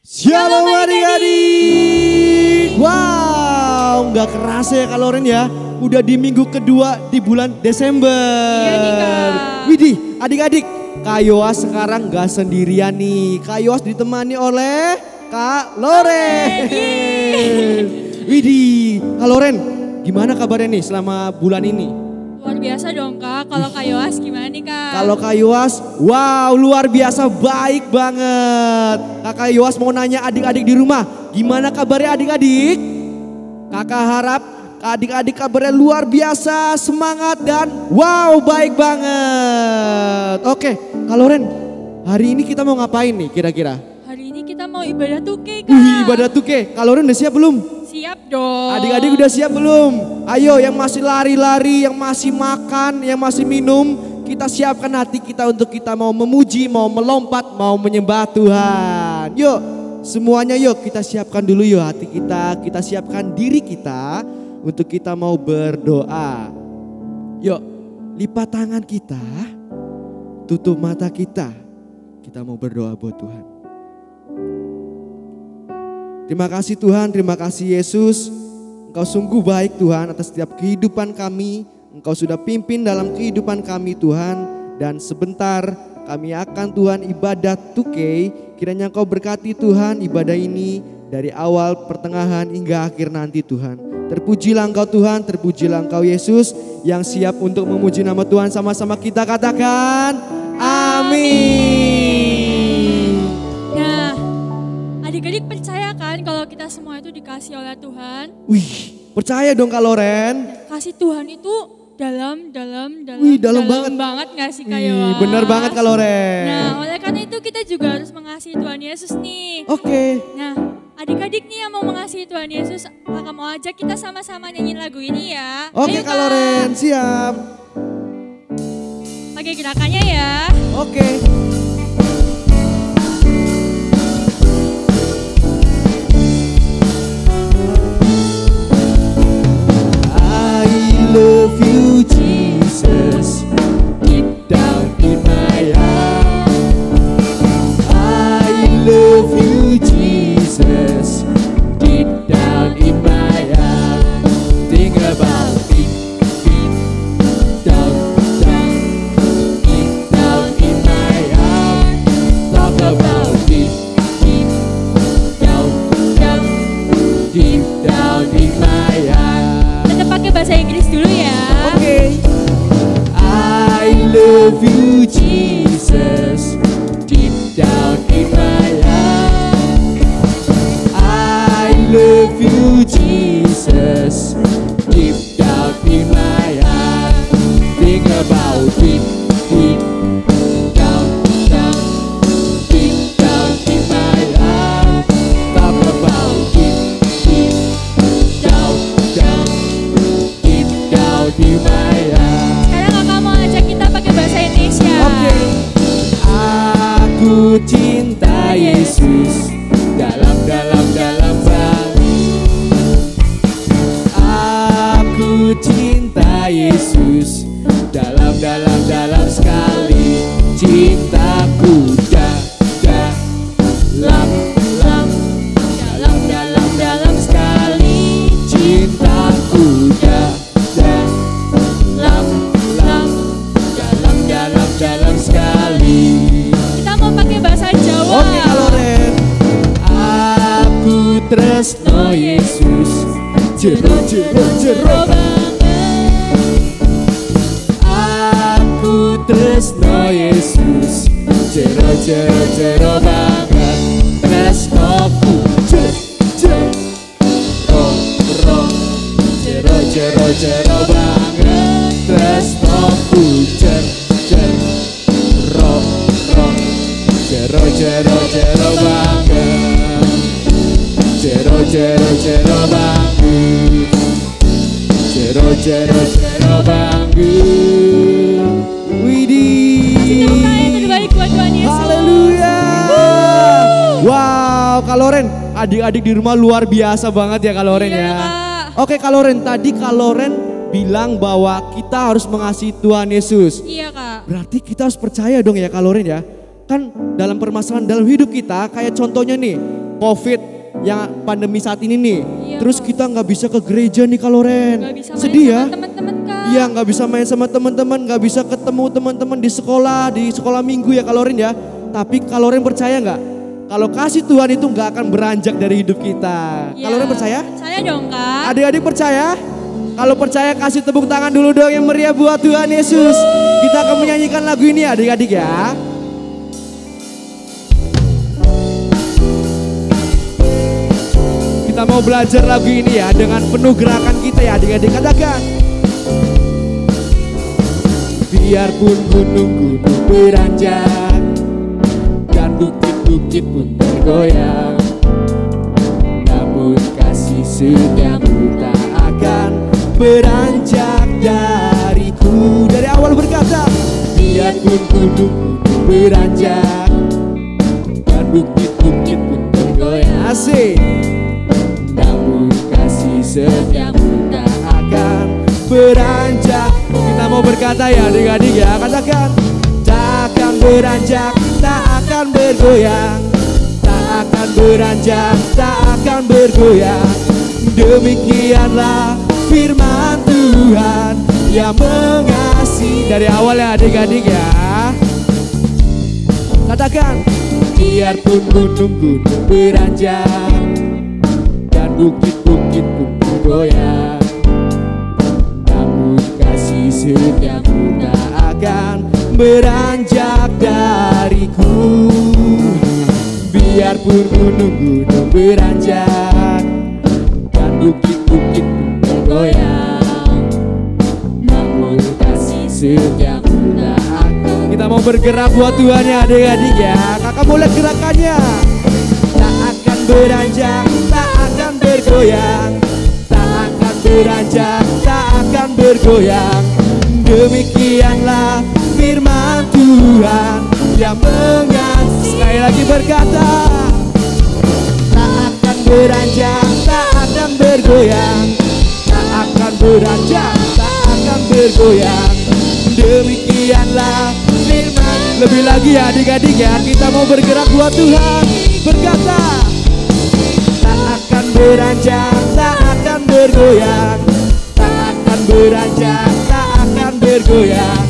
Shalom adik-adik. Wow, nggak kerasa ya Kak Loren ya. Udah di minggu kedua di bulan Desember. Iya nih Kak. Widih, adik-adik, Kak Yoas sekarang nggak sendirian nih. Kak Yoas ditemani oleh Kak Loren. Widih, Kak Loren, gimana kabarnya nih selama bulan ini? Luar biasa dong Kak, kalau Kak Yoas gimana nih Kak? Kalau Kak Yoas, wow luar biasa baik banget. Kakak Yoas mau nanya adik-adik di rumah, gimana kabarnya adik-adik? Kakak harap adik-adik kabarnya luar biasa, semangat dan wow baik banget. Oke, Kak Loren, hari ini kita mau ngapain nih kira-kira? Hari ini kita mau ibadah tuke Kak. Ibadah tuke, Kak Loren udah siap belum? Siap dong. Adik-adik udah siap belum? Ayo yang masih lari-lari, yang masih makan, yang masih minum, kita siapkan hati kita untuk kita mau memuji, mau melompat, mau menyembah Tuhan. Yuk semuanya yuk kita siapkan dulu yuk hati kita siapkan diri kita untuk kita mau berdoa. Yuk lipat tangan kita, tutup mata kita mau berdoa buat Tuhan. Terima kasih Tuhan, terima kasih Yesus. Engkau sungguh baik Tuhan atas setiap kehidupan kami. Engkau sudah pimpin dalam kehidupan kami Tuhan. Dan sebentar kami akan Tuhan ibadah tuke. Kiranya Engkau berkati Tuhan ibadah ini dari awal, pertengahan hingga akhir nanti Tuhan. Terpujilah Engkau Tuhan, terpujilah Engkau Yesus yang siap untuk memuji nama Tuhan. Sama-sama kita katakan amin. Nah, adik-adik percaya kan kalau kita semua itu dikasih oleh Tuhan? Wih, percaya dong Kak Loren. Kasih Tuhan itu dalam Wih, dalam banget gak sih Kak Yoas? Bener banget Kak Loren. Nah, oleh karena itu kita juga harus mengasihi Tuhan Yesus nih. Oke. Nah, adik-adik nih yang mau mengasihi Tuhan Yesus, Kakak mau ajak kita sama-sama nyanyi lagu ini ya. Oke Ayo, Kak Loren, siap. Pakai gerakannya ya. Oke. I love you Jesus, deep down in my heart. I love you Jesus, deep down in my heart. Think about it, deep down, deep down in my heart. Talk about it, deep down, deep down in my heart. Kita pakai bahasa Inggris dulu ya. Okay. I love you Jesus, deep down in my heart. I love you Jesus, deep down in my heart. Think about it, deep down, deep down in my heart. Talk about it, deep down, deep down in my heart. Sekarang Kakak mau ajak kita pakai bahasa Indonesia. Oke. Aku cinta Yesus dalam banget. Aku cinta Yesus dalam sekali. Cintaku dalam sekali. Cintaku dalam sekali. Kita mau pakai bahasa Jawa. Oke Kak Loren. Aku tresno Yesus, jero banget. Aku tresno Yesus, jero banget. Tresnoku jero banget. Tresnoku jero banget. Jero banget. Jero banget. Widih. Kasih tepuk tangan yang terbaik buat Tuhan Yesus. Haleluya. Wow, Kak Loren, adik-adik di rumah luar biasa banget ya Kak Loren Iya, ya. Kak. Oke Kak Loren, tadi Kak Loren bilang bahwa kita harus mengasihi Tuhan Yesus. Iya Kak. Berarti kita harus percaya dong ya Kak Loren ya. Kan dalam permasalahan dalam hidup kita kayak contohnya nih, COVID yang pandemi saat ini nih. Iya, Terus Kak. kita nggak bisa ke gereja nih Kak Loren. Gak bisa main Sedih ya? sama teman-teman Kak. Iya, nggak bisa main sama teman-teman, nggak bisa ketemu teman-teman di sekolah minggu ya Kak Loren ya. Tapi Kak Loren percaya nggak? Kalau kasih Tuhan itu nggak akan beranjak dari hidup kita. Iya, Kak Loren percaya? Percaya dong Kak. Adik-adik percaya? Kalau percaya kasih tepuk tangan dulu dong yang meriah buat Tuhan Yesus. Kita akan menyanyikan lagu ini adik-adik ya. Kita mau belajar lagu ini ya dengan penuh gerakan kita ya adik-adik, katakan. Biarpun gunung-gunung beranjak dan bukit-bukit pun bergoyang, namun kasih setiamu tak akan beranjak dariku. Dari awal berkata, biarpun gunung-gunung beranjak dan bukit-bukit pun bergoyang, asik, namun kasih setiamu tak akan beranjak. Kita mau berkata ya adik-adik ya, katakan. Tak akan beranjak, tak akan bergoyang, tak akan beranjak, tak akan bergoyang. Demikianlah firman Tuhan yang mengasihi. Dari awal ya adik-adik ya, katakan. Biarpun gunung-gunung beranjak dan bukit-bukit pun bergoyang, namun kasih setiamu tak akan beranjak dariku. Biarpun gunung-gunung beranjak dan bukit-bukit pun bergoyang, namun kasih setiamu tak akan. Kita mau bergerak buat Tuhan ya adik-adik ya. Kakak mau lihat gerakannya. Tak akan beranjak, tak akan bergoyang, tak akan beranjak, tak akan bergoyang. Demikianlah firman Tuhan yang mengasihi. Sekali lagi berkata, tak akan beranjak, tak akan bergoyang, tak akan beranjak, tak akan bergoyang. Demikianlah firman. Lebih lagi ya adik-adik ya, kita mau bergerak buat Tuhan. Berkata, tak akan beranjak, tak akan bergoyang, tak akan beranjak, tak akan bergoyang.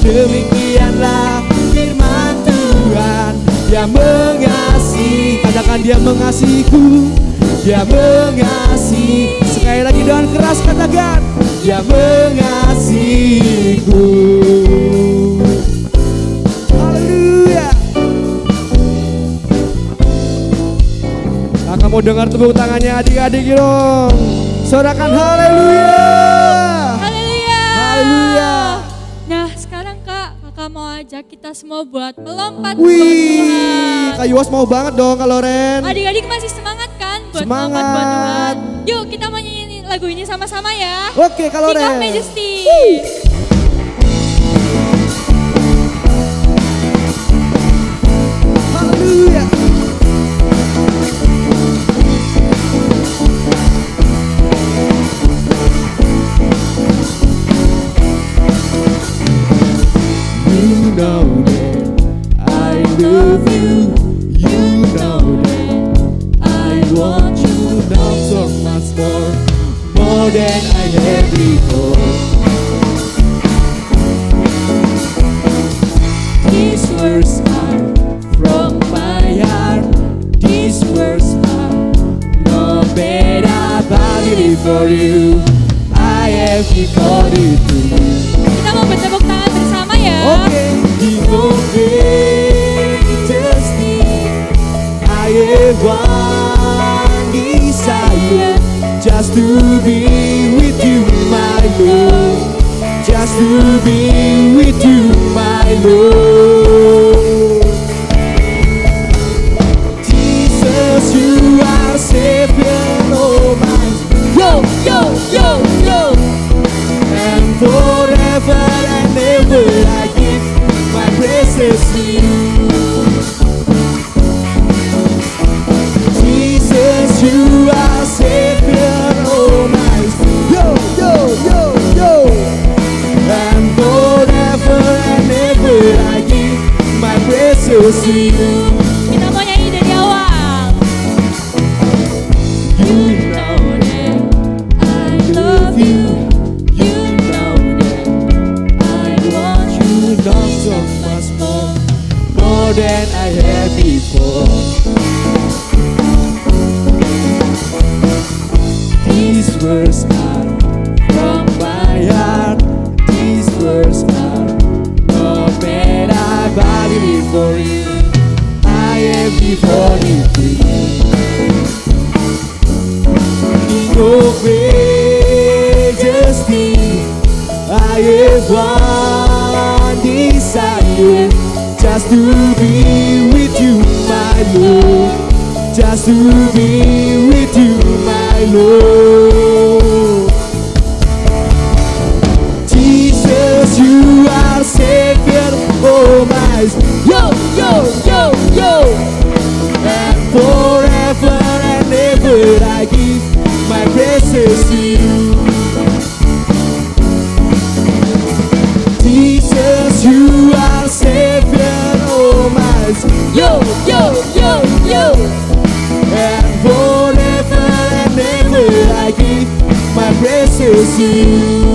Demikianlah firman Tuhan yang mengasihi. Katakan, dia mengasihiku, dia mengasihi. Sekali lagi dengan keras katakan, dia mengasihiku. Haleluya. Kakak mau dengar tepuk tangannya adik-adik dong. Sorakan haleluya. Haleluya. Haleluya. Nah sekarang kakak mau ajak kita semua buat melompat buat Wih, Tuhan. Kak Yuwas mau banget dong Kak Loren. Adik-adik masih semangat kan buat melompat buat Tuhan? Yuk kita mau nyanyiin lagu ini sama-sama ya. Oke Kak Loren. King of Majesty. Haleluya. You know that I love you. You know that I want you now so much more than I had before. These words are from my heart. These words are no better body for you. I have recorded to you. Kita mau bertepuk tangan bersama ya. Okay. I have one desire, just to be with you, my Lord. Just to be with you, my Lord. Jesus, you are Savior, oh my. Yo, yo, yo, yo. And forever and ever I give my praises to you. Jesus, you are Savior, oh my. Yo, yo, yo, yo. And forever and ever I give my praises to you. Kita mau nyanyi dari awal. words are from my heart. These words are not made. I bow before you. I am before you. King of majesty, I have one desire, just to be with you, my Lord. Just to be with you, my Lord. Jesus, you are Savior, oh my. Yo, yo, yo, yo. And forever and ever I give my praises to you. Jesus, you are Savior, oh my. Yo, yo, yo, yo. And forever and ever I give my praises to you.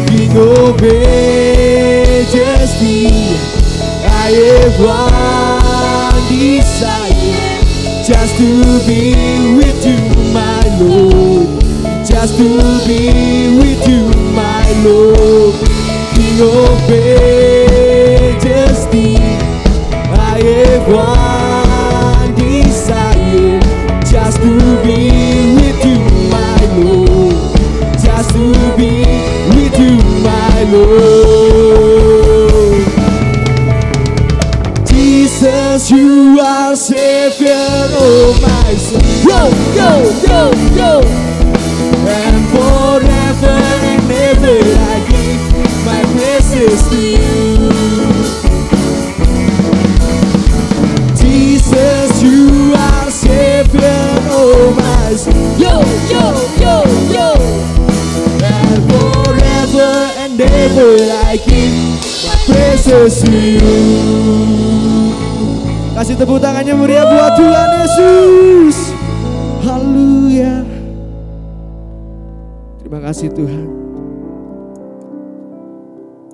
King of majesty, I have one desire, just to be with you, my Lord. Just to be with you, my Lord. King of majesty, I have one desire, just to be with you, my Lord. Just to be with you, my Lord. Jesus, you are Savior, oh my soul. Yo, yo, yo, yo. And forever and ever I give my praises to you. Jesus, you are Savior, oh my soul. Yo, yo, yo, yo. And forever and ever I give my praises to you. Kasih tepuk tangannya meriah buat Tuhan Yesus. Haleluya. Terima kasih Tuhan.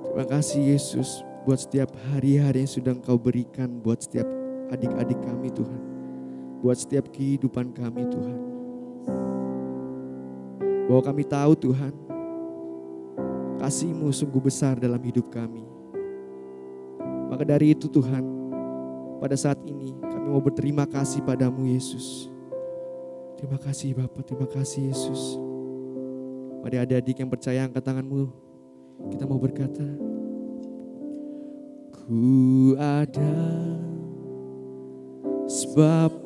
Terima kasih Yesus buat setiap hari-hari yang sudah Engkau berikan buat setiap adik-adik kami Tuhan. Buat setiap kehidupan kami Tuhan. Bahwa kami tahu Tuhan, kasih-Mu sungguh besar dalam hidup kami. Maka dari itu Tuhan, pada saat ini kami mau berterima kasih padamu Yesus. Terima kasih Bapa, terima kasih Yesus. Mari adik-adik yang percaya angkat tanganmu. Kita mau berkata, ku ada sebab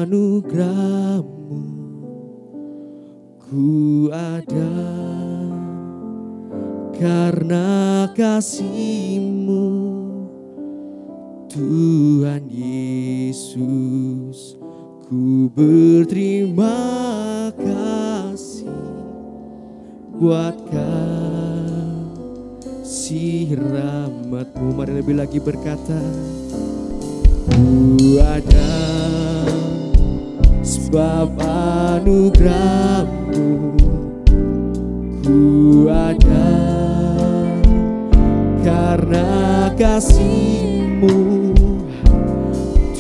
anugerah-Mu. Ku ada karena kasih-Mu. Tuhan Yesus, ku berterima kasih buat kasih rahmat-Mu. Mari lebih lagi berkata, ku ada sebab anugerah-Mu. Ku ada karena kasih-Mu.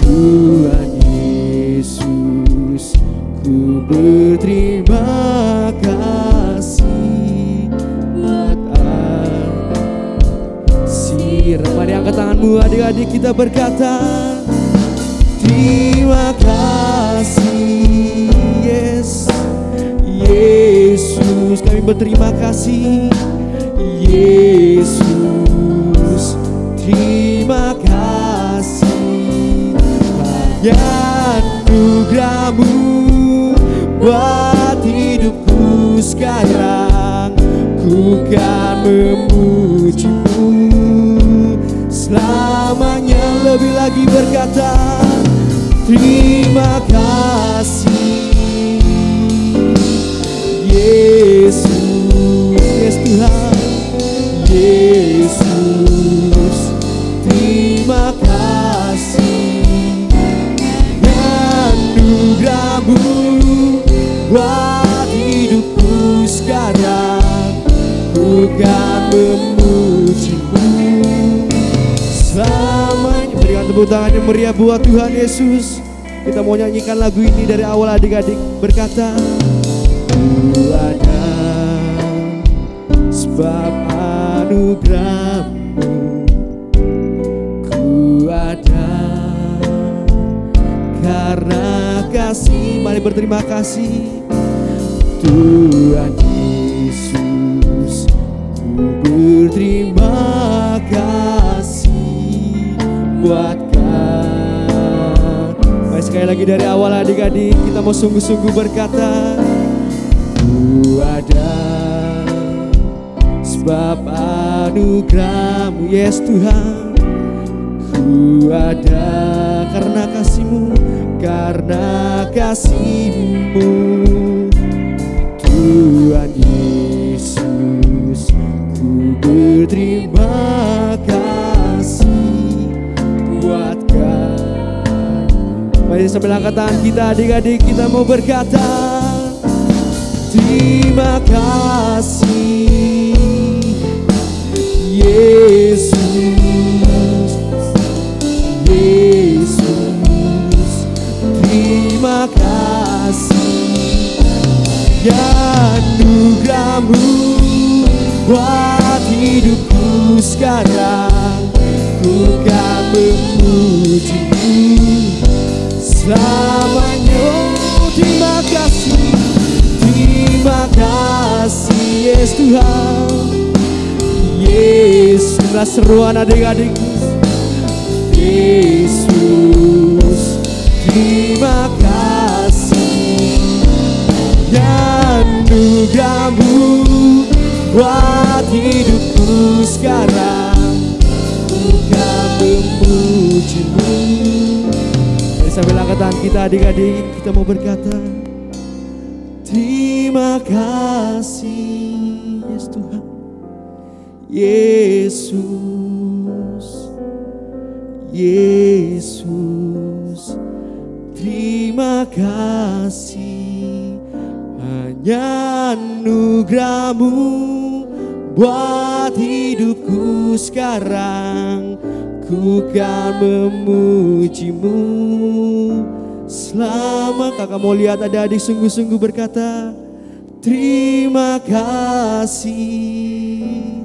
Tuhan Yesus, ku berterima kasih buat kasih. Mari angkat tanganmu adik-adik, kita berkata, terima kasih Yes, Yesus, kami berterima kasih Yesus. Terima kasih anugerah-Mu buat hidupku sekarang. Ku kan memuji-Mu selamanya. Lebih lagi berkata, terima kasih Yesus. Yes Tuhan Yesus, terima kasih anugerah-Mu buat hidupku sekarang. Ku kan memuji-Mu selamanya. Berikan tepuk tangan yang meriah buat Tuhan Yesus. Kita mau nyanyikan lagu ini dari awal adik-adik berkata, ku ada sebab anugerah-Mu, ku ada karena kasih. Mari berterima kasih Tuhan Yesus, ku berterima kasih buat Mari sekali lagi dari awal adik-adik kita mau sungguh-sungguh berkata, ku ada sebab anugerah-Mu, yes Tuhan. Ku ada karena kasih-Mu, karena kasih-Mu Tuhan Yesus, ku berterima kasih buat Mari sambil angkat tangan kita adik-adik, kita mau berkata, terima kasih Yesus, Yesus, terima kasih ya anugerah-Mu buat hidupku sekarang. Ku kan memuji-Mu selamanya. Terima kasih Yesus Tuhan, Yesus. Seruan adik-adik, Yesus, terima kasih ya anugerah-Mu buat hidupku sekarang. Ku kan memuji-Mu. Sambil angkat tangan kita adik-adik, kita mau berkata, terima kasih Yesus Tuhan, Yesus, Yesus, terima kasih hanya anugerah-Mu buat hidupku sekarang. Ku kan memuji-Mu selama. Kakak mau lihat ada adik sungguh-sungguh berkata, terima kasih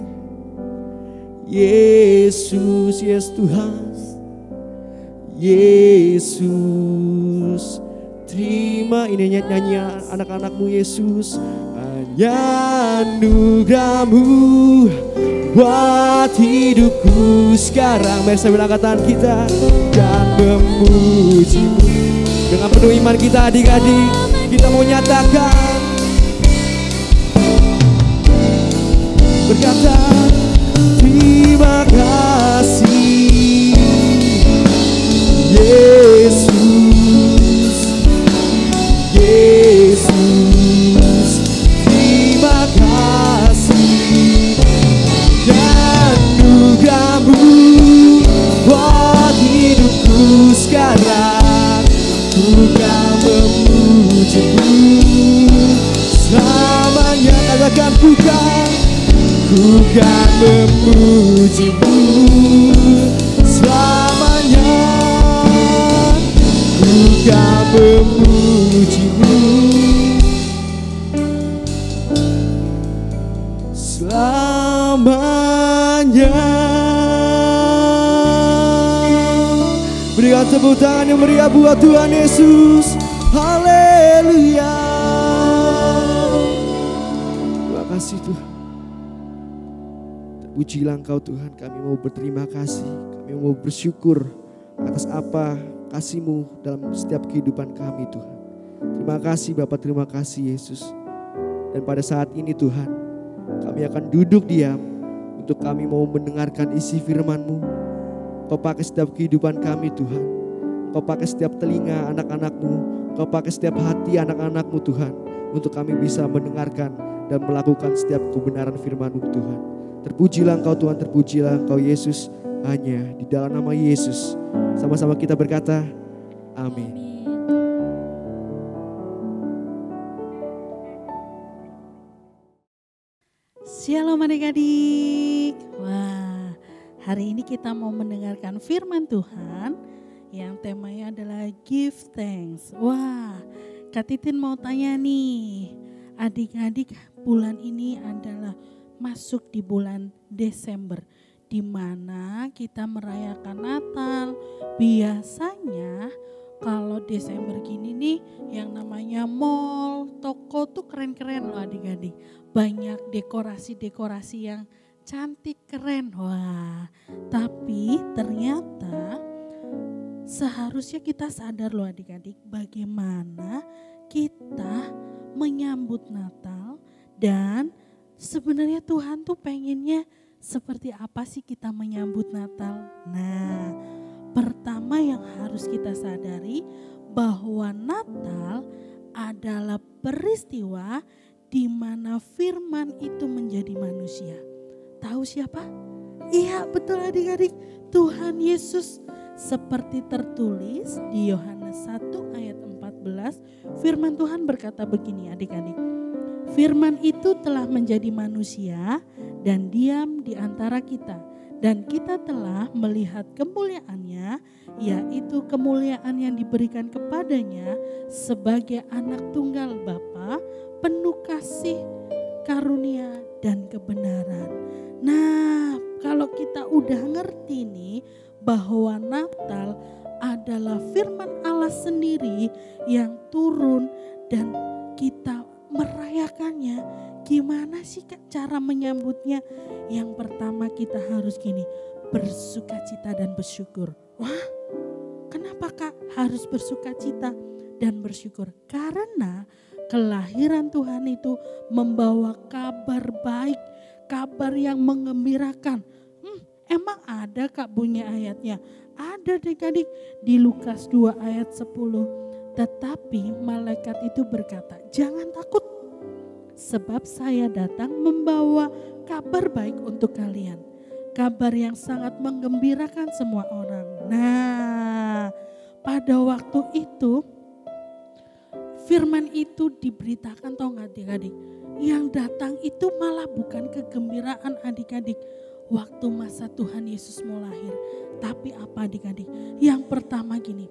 Yesus, Yesus Tuhan, Yesus, terima. Ini nyanyian anak-anak-Mu Yesus, hanya anugerah-Mu buat hidupku sekarang. Mari sambil angkat tangan kita dan memuji-Mu. Dengan penuh iman kita adik-adik, kita mau nyatakan, berkata, terima kasih Yesus, Yesus, terima kasih anugerah-Mu buat hidupku sekarang. Ku kan memuji-Mu selamanya. Katakan ku kan memuji-Mu selamanya. Ku kan memuji-Mu selamanya. Berikan tepuk tangan yang meriah buat Tuhan Yesus. Haleluya. Terima kasih Tuhan. Terpujilah Engkau Tuhan. Kami mau berterima kasih. Kami mau bersyukur atas apa kasih-Mu dalam setiap kehidupan kami Tuhan. Terima kasih Bapa, terima kasih Yesus. Dan pada saat ini Tuhan, kami akan duduk diam untuk kami mau mendengarkan isi firman-Mu. Kau pakai setiap kehidupan kami Tuhan. Kau pakai setiap telinga anak-anak-Mu. Kau pakai setiap hati anak-anak-Mu Tuhan. Untuk kami bisa mendengarkan dan melakukan setiap kebenaran firman-Mu Tuhan. Terpujilah Engkau Tuhan, terpujilah Engkau Yesus. Hanya di dalam nama Yesus. Sama-sama kita berkata, amin. Shalom adik-adik. Wah, hari ini kita mau mendengarkan firman Tuhan yang temanya adalah give thanks. Wah, Kak Titin mau tanya nih, adik-adik, bulan ini adalah masuk di bulan Desember, di mana kita merayakan Natal. Biasanya kalau Desember gini nih, yang namanya mall, toko tuh keren-keren loh adik-adik. Banyak dekorasi-dekorasi yang cantik, keren. Wah, tapi ternyata seharusnya kita sadar loh adik-adik, bagaimana kita menyambut Natal dan sebenarnya Tuhan tuh pengennya seperti apa sih kita menyambut Natal. Nah, pertama yang harus kita sadari bahwa Natal adalah peristiwa di mana firman itu menjadi manusia. Tahu siapa? Iya, betul adik-adik, Tuhan Yesus. Seperti tertulis di Yohanes 1 ayat 14, firman Tuhan berkata begini adik-adik. Firman itu telah menjadi manusia dan diam di antara kita. Dan kita telah melihat kemuliaannya, yaitu kemuliaan yang diberikan kepadanya sebagai anak tunggal Bapa, penuh kasih, karunia, dan kebenaran. Nah, kalau kita udah ngerti nih, bahwa Natal adalah firman Allah sendiri yang turun dan kita merayakannya. Gimana sih Kak cara menyambutnya? Yang pertama kita harus gini, bersukacita dan bersyukur. Wah, kenapa Kak harus bersukacita dan bersyukur? Karena kelahiran Tuhan itu membawa kabar baik, kabar yang menggembirakan. Emang ada Kak bunyi ayatnya? Ada adik-adik di Lukas 2 ayat 10. Tetapi malaikat itu berkata, jangan takut. Sebab saya datang membawa kabar baik untuk kalian. Kabar yang sangat menggembirakan semua orang. Nah, pada waktu itu firman itu diberitakan, tahu nggak adik-adik? Yang datang itu malah bukan kegembiraan adik-adik. Waktu masa Tuhan Yesus mau lahir. Tapi apa adik-adik? Yang pertama gini,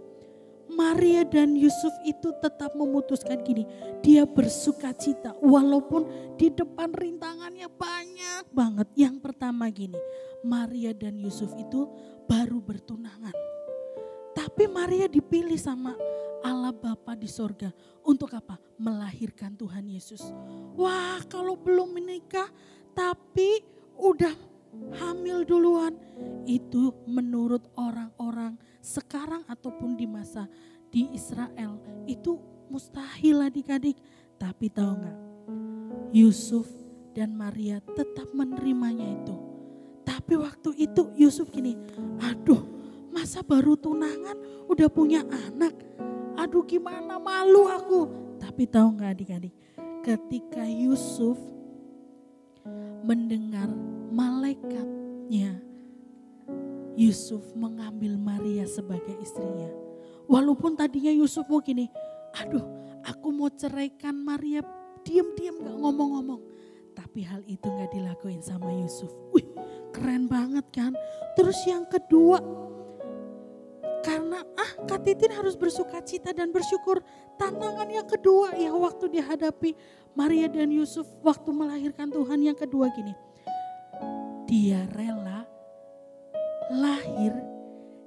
Maria dan Yusuf itu tetap memutuskan gini, dia bersuka cita walaupun di depan rintangannya banyak banget. Yang pertama gini, Maria dan Yusuf itu baru bertunangan. Tapi Maria dipilih sama Allah Bapa di sorga. Untuk apa? Melahirkan Tuhan Yesus. Wah, kalau belum menikah tapi udah hamil duluan, itu menurut orang-orang sekarang ataupun di masa di Israel itu mustahil adik-adik. Tapi tahu nggak, Yusuf dan Maria tetap menerimanya itu. Tapi waktu itu Yusuf gini, aduh masa baru tunangan udah punya anak, aduh gimana, malu aku. Tapi tahu nggak adik-adik, ketika Yusuf mendengar malaikatnya, Yusuf mengambil Maria sebagai istrinya. Walaupun tadinya Yusuf mau gini, aduh aku mau ceraikan Maria, diam-diam gak ngomong-ngomong. Tapi hal itu gak dilakuin sama Yusuf. Wih, keren banget kan. Terus yang kedua, karena Kak Titin harus bersukacita dan bersyukur. Tantangan yang kedua yang waktu dihadapi Maria dan Yusuf waktu melahirkan Tuhan, yang kedua gini, dia rela lahir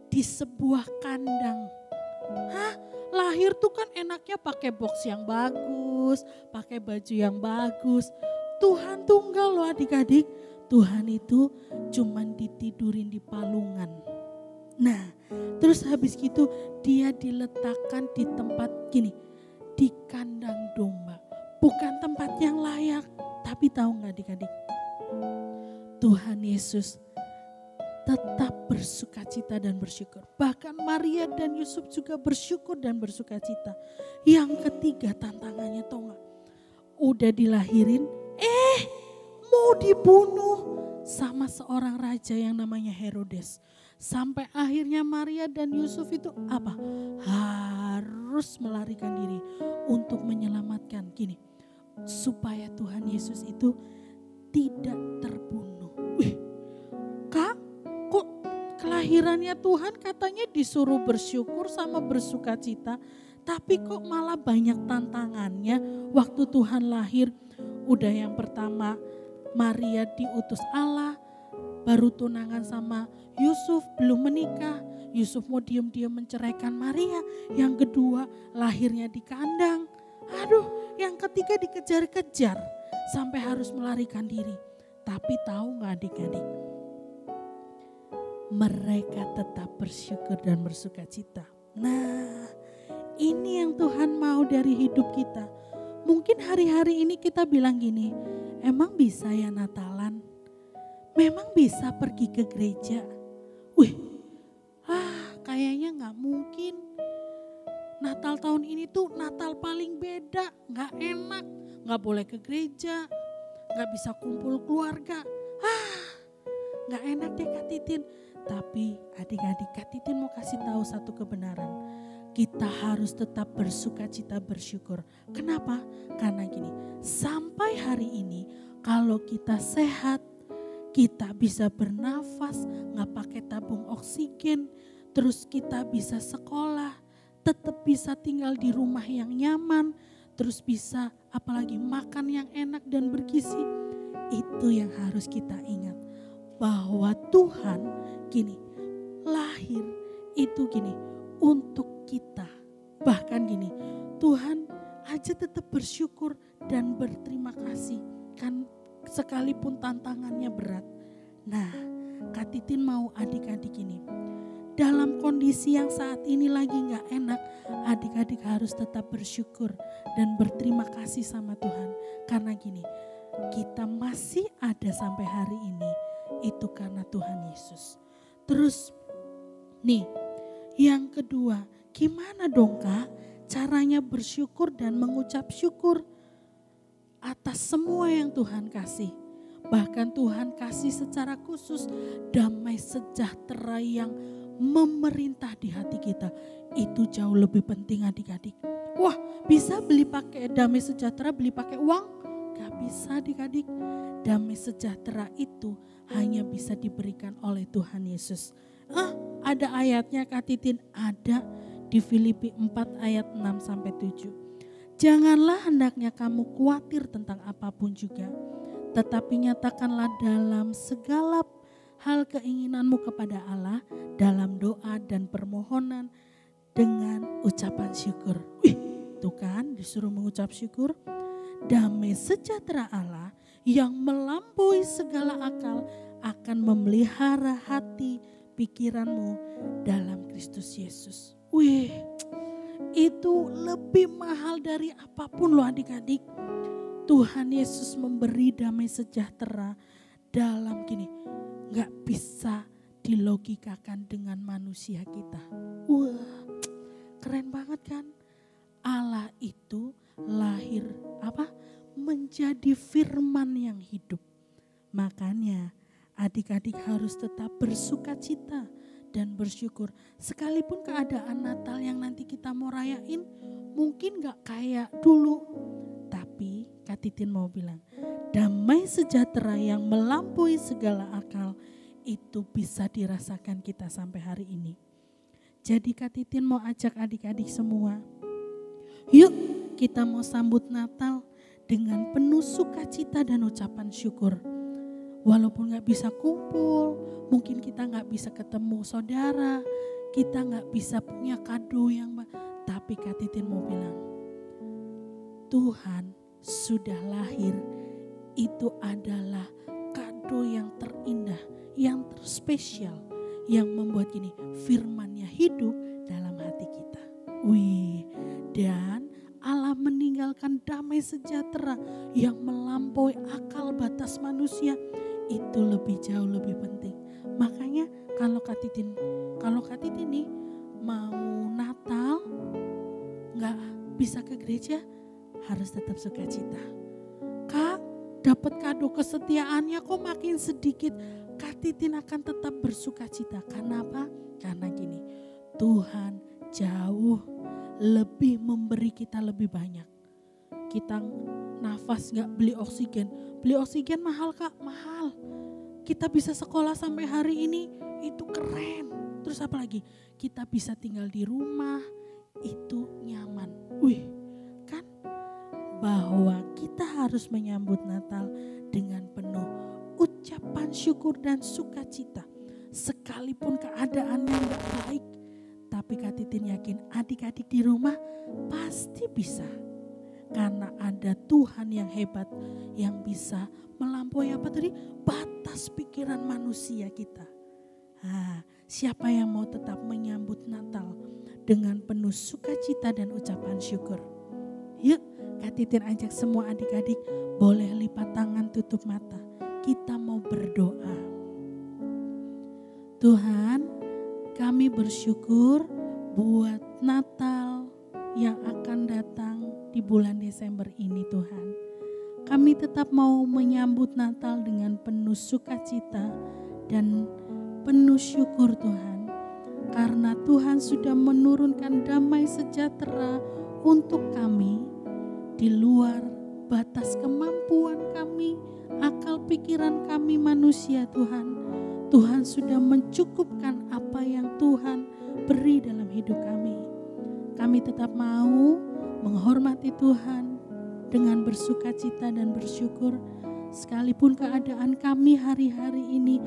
di sebuah kandang. Lahir tuh kan enaknya pakai box yang bagus, pakai baju yang bagus. Tuhan tunggal loh adik-adik. Tuhan itu cuman ditidurin di palungan. Nah, terus habis gitu dia diletakkan di tempat gini, di kandang domba. Bukan tempat yang layak. Tapi tahu gak adik-adik, Tuhan Yesus tetap bersukacita dan bersyukur. Bahkan Maria dan Yusuf juga bersyukur dan bersukacita. Yang ketiga tantangannya tahu gak, udah dilahirin, mau dibunuh sama seorang raja yang namanya Herodes. Sampai akhirnya Maria dan Yusuf itu apa? Harus melarikan diri untuk menyelamatkan gini, supaya Tuhan Yesus itu tidak terbunuh. Wih, Kak, kok kelahirannya Tuhan katanya disuruh bersyukur sama bersuka cita. Tapi kok malah banyak tantangannya waktu Tuhan lahir. Udah yang pertama Maria diutus Allah, baru tunangan sama Yusuf, belum menikah. Yusuf mau diam-diam menceraikan Maria. Yang kedua lahirnya di kandang. Aduh, yang ketiga dikejar-kejar sampai harus melarikan diri. Tapi tahu gak adik-adik? Mereka tetap bersyukur dan bersuka cita. Nah, ini yang Tuhan mau dari hidup kita. Mungkin hari-hari ini kita bilang gini, emang bisa ya Natalan? Memang bisa pergi ke gereja? Kayaknya gak mungkin. Natal tahun ini tuh Natal paling beda, gak enak. Gak boleh ke gereja, gak bisa kumpul keluarga. Gak enak deh Kak Titin. Tapi adik-adik, Kak Titin mau kasih tahu satu kebenaran. Kita harus tetap bersuka cita bersyukur. Kenapa? Karena gini, sampai hari ini kalau kita sehat, kita bisa bernafas, gak pakai tabung oksigen, terus kita bisa sekolah, tetap bisa tinggal di rumah yang nyaman, terus bisa apalagi makan yang enak dan bergizi. Itu yang harus kita ingat. Bahwa Tuhan gini, lahir itu gini untuk kita. Bahkan gini, Tuhan aja tetap bersyukur dan berterima kasih. Kan sekalipun tantangannya berat. Nah, Kak Titin mau adik-adik ini. Dalam kondisi yang saat ini lagi gak enak, adik-adik harus tetap bersyukur dan berterima kasih sama Tuhan. Karena gini, kita masih ada sampai hari ini, itu karena Tuhan Yesus. Terus nih, yang kedua, gimana dong Kak caranya bersyukur dan mengucap syukur atas semua yang Tuhan kasih. Bahkan Tuhan kasih secara khusus damai sejahtera yang memerintah di hati kita. Itu jauh lebih penting adik-adik. Wah, bisa beli pakai damai sejahtera, beli pakai uang? Gak bisa adik-adik. Damai sejahtera itu hanya bisa diberikan oleh Tuhan Yesus. Ada ayatnya Kak Titin, ada di Filipi 4 ayat 6-7. Janganlah hendaknya kamu khawatir tentang apapun juga, tetapi nyatakanlah dalam segala hal keinginanmu kepada Allah dalam doa dan permohonan dengan ucapan syukur. Tuh kan disuruh mengucap syukur. Damai sejahtera Allah yang melampaui segala akal akan memelihara hati pikiranmu dalam Kristus Yesus. Itu lebih mahal dari apapun loh adik-adik. Tuhan Yesus memberi damai sejahtera dalam gini, gak bisa dilogikakan dengan manusia kita. Keren banget kan? Allah itu lahir menjadi firman yang hidup. Makanya adik-adik harus tetap bersuka cita dan bersyukur. Sekalipun keadaan Natal yang nanti kita mau rayain mungkin gak kayak dulu. Tapi Kak Titin mau bilang, damai sejahtera yang melampaui segala akal itu bisa dirasakan kita sampai hari ini. Jadi Kak Titin mau ajak adik-adik semua, yuk kita mau sambut Natal dengan penuh sukacita dan ucapan syukur. Walaupun gak bisa kumpul, mungkin kita gak bisa ketemu saudara, kita gak bisa punya kado yang tapi Kak Titin mau bilang, Tuhan sudah lahir, itu adalah kado yang terindah, yang terspesial, yang membuat gini, firman-Nya hidup dalam hati kita. Dan Allah meninggalkan damai sejahtera yang melampaui akal batas manusia. Itu lebih jauh lebih penting. Makanya kalau Kak Titin nih mau Natal gak bisa ke gereja, harus tetap sukacita. Kak, dapat kado kesetiaannya kok makin sedikit. Kak Titin akan tetap bersukacita. Karena apa? Karena gini, Tuhan jauh lebih memberi kita lebih banyak. Kita nafas gak beli oksigen. Beli oksigen mahal Kak, mahal. kita bisa sekolah sampai hari ini, itu keren. Terus apa lagi? Kita bisa tinggal di rumah, itu nyaman. Wih, kan? Bahwa kita harus menyambut Natal dengan penuh ucapan syukur dan sukacita. Sekalipun keadaannya gak baik, tapi Kak Titin yakin adik-adik di rumah pasti bisa. Karena ada Tuhan yang hebat yang bisa melampaui apa tadi? Batas pikiran manusia kita. Siapa yang mau tetap menyambut Natal dengan penuh sukacita dan ucapan syukur? Yuk, Kak Titin ajak semua adik-adik boleh lipat tangan, tutup mata. Kita mau berdoa. Tuhan, kami bersyukur buat Natal yang akan datang di bulan Desember ini Tuhan. Kami tetap mau menyambut Natal dengan penuh sukacita dan penuh syukur Tuhan. Karena Tuhan sudah menurunkan damai sejahtera untuk kami di luar batas kemampuan kami, akal pikiran kami manusia Tuhan. Tuhan sudah mencukupkan apa yang Tuhan beri dalam hidup kami. Kami tetap mau menghormati Tuhan dengan bersukacita dan bersyukur. Sekalipun keadaan kami hari-hari ini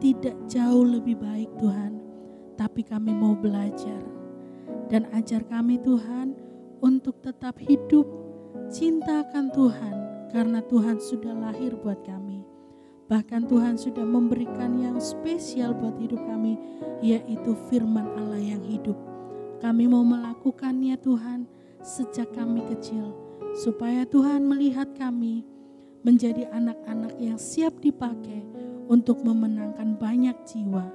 tidak jauh lebih baik Tuhan. Tapi kami mau belajar. Dan ajar kami Tuhan untuk tetap hidup, cinta akan Tuhan. Karena Tuhan sudah lahir buat kami. Bahkan Tuhan sudah memberikan yang spesial buat hidup kami, yaitu firman Allah yang hidup. Kami mau melakukannya Tuhan sejak kami kecil, supaya Tuhan melihat kami menjadi anak-anak yang siap dipakai untuk memenangkan banyak jiwa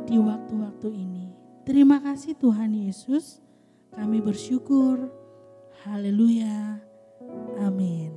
di waktu-waktu ini. Terima kasih Tuhan Yesus, kami bersyukur. Haleluya, amin.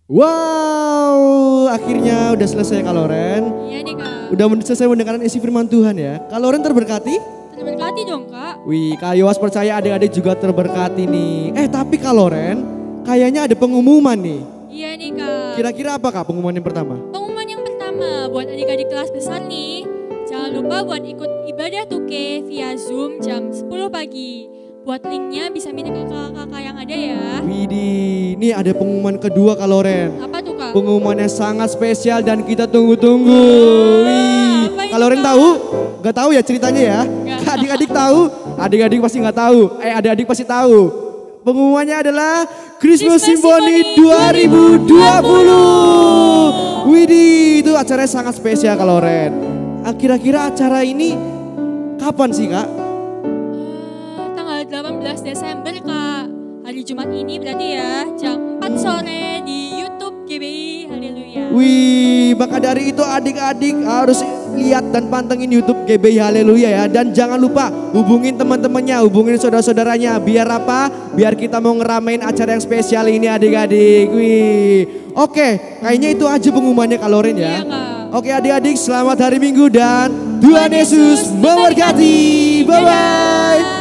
Wow, akhirnya udah selesai Kak Loren. Iya nih Kak. Udah selesai mendengarkan isi firman Tuhan ya. Kak Loren terberkati? Terberkati dong Kak. Wih, Kak Yowas percaya adik-adik juga terberkati nih. Tapi Kak Loren, kayaknya ada pengumuman nih. Iya nih Kak. Kira-kira apa Kak pengumuman yang pertama? Pengumuman yang pertama buat adik-adik kelas besar nih. Jangan lupa buat ikut ibadah Tuke via Zoom jam 10 pagi. Buat linknya bisa minta ke kakak-kakak yang ada ya. Widih, ini ada pengumuman kedua Kak Loren. Apa tuh Kak? Pengumumannya sangat spesial dan kita tunggu-tunggu. Wih, Kak Loren tahu? Gak tahu ya ceritanya ya? Adik-adik tahu? Adik-adik pasti gak tahu. Adik-adik pasti tahu. Pengumumannya adalah Christmas Symphony 2020. Widih, itu acaranya sangat spesial Kak Loren. Kira-kira acara ini kapan sih Kak? Tanggal 18 Desember Kak. Hari Jumat ini berarti ya jam 4 sore di YouTube GBI. Haleluya. Wih, maka dari itu adik-adik harus lihat dan pantengin YouTube GBI Haleluya ya. Dan jangan lupa hubungin teman-temannya, hubungin saudara-saudaranya. Biar apa? Biar kita mau ngeramein acara yang spesial ini adik-adik. Wih, oke, kayaknya itu aja pengumumannya Kak Loren ya. Iya, Kak. Oke adik-adik, selamat hari Minggu dan Tuhan Yesus memberkati. Bye-bye.